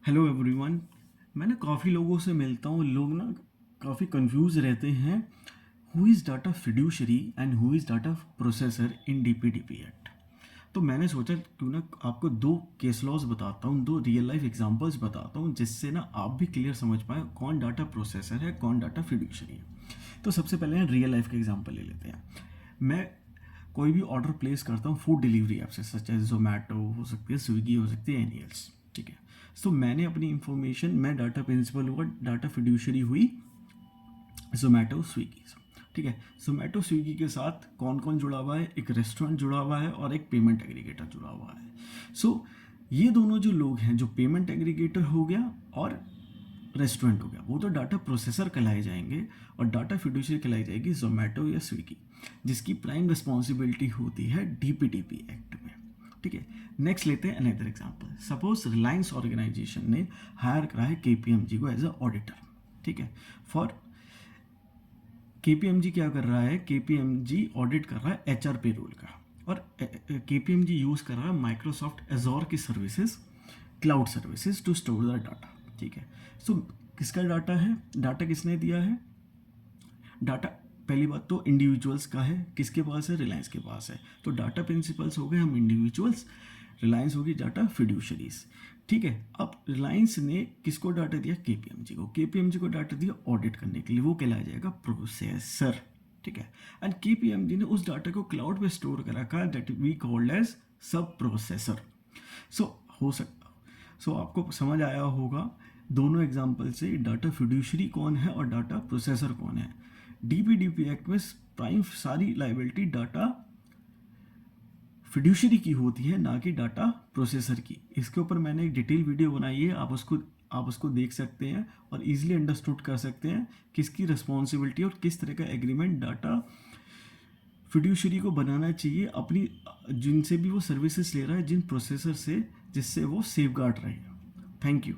Hello everyone. मैं ना काफ़ी लोगों से मिलता हूँ। लोग ना काफ़ी कंफ्यूज रहते हैं, who is data fiduciary and who is data processor in DPDP act. तो मैंने सोचा क्यों ना आपको दो केस लॉज बताता हूँ, दो रियल लाइफ एग्जांपल्स बताता हूँ, जिससे ना आप भी क्लियर समझ पाए कौन डाटा प्रोसेसर है, कौन डाटा फिड्यूशरी है। तो सबसे पहले रियल लाइफ का एग्जांपल ले लेते हैं। मैं कोई भी ऑर्डर प्लेस करता हूँ फूड डिलीवरी ऐप से, सच एज जोमेटो हो सकती है, स्विगी हो सकती है, एनी एल्स। ठीक है। सो मैंने अपनी इंफॉर्मेशन, मैं डाटा प्रिंसिपल हुआ, डाटा फिड्यूशरी हुई जोमेटो स्विगी। ठीक है। जोमेटो स्विगी के साथ कौन कौन जुड़ा हुआ है? एक रेस्टोरेंट जुड़ा हुआ है और एक पेमेंट एग्रीगेटर जुड़ा हुआ है। ये दोनों जो लोग हैं, जो पेमेंट एग्रीगेटर हो गया और रेस्टोरेंट हो गया, वो तो डाटा प्रोसेसर कहलाए जाएंगे, और डाटा फिड्यूशरी कहलाई जाएगी जोमेटो या स्विगी, जिसकी प्राइम रिस्पॉन्सिबिलिटी होती है डीपीडीपी एक्ट में। ठीक है। नेक्स्ट लेते हैं another example. Suppose Reliance organization ने हायर करा है केपीएमजी को एज अ ऑडिटर। ठीक है। फॉर केपीएमजी क्या कर रहा है? केपीएमजी ऑडिट कर रहा है एचआर पेरोल का, और केपीएमजी यूज़ कर रहा है माइक्रोसॉफ्ट एजोर की services, cloud services to store the data. ठीक है। सो किसका डाटा है? डाटा किसने दिया है? डाटा पहली बात तो इंडिविजुअल्स का है। किसके पास है? रिलायंस के पास है। तो डाटा प्रिंसिपल्स हो गए हम इंडिविजुअल्स, रिलायंस होगी डाटा फिड्यूशरीज। ठीक है। अब रिलायंस ने किसको डाटा दिया? केपीएमजी को। केपीएमजी को डाटा दिया ऑडिट करने के लिए, वो कहलाया जाएगा प्रोसेसर। ठीक है। एंड केपीएमजी ने उस डाटा को क्लाउड पे स्टोर कर रखा, दैट वी कॉल्ड एज सब प्रोसेसर। सो हो सकता आपको समझ आया होगा दोनों एग्जाम्पल से डाटा फिड्यूशरी कौन है और डाटा प्रोसेसर कौन है। डीपीडीपी एक्ट में प्राइम सारी लाइबिलिटी डाटा फिड्यूशरी की होती है, ना कि डाटा प्रोसेसर की। इसके ऊपर मैंने एक डिटेल वीडियो बनाई है, आप उसको देख सकते हैं और इजीली अंडरस्टूड कर सकते हैं किसकी रिस्पॉन्सिबिलिटी और किस तरह का एग्रीमेंट डाटा फिड्यूशरी को बनाना चाहिए अपनी, जिनसे भी वो सर्विसेज ले रहा है, जिन प्रोसेसर से, जिससे वो सेफ गार्ड रहे। Thank you.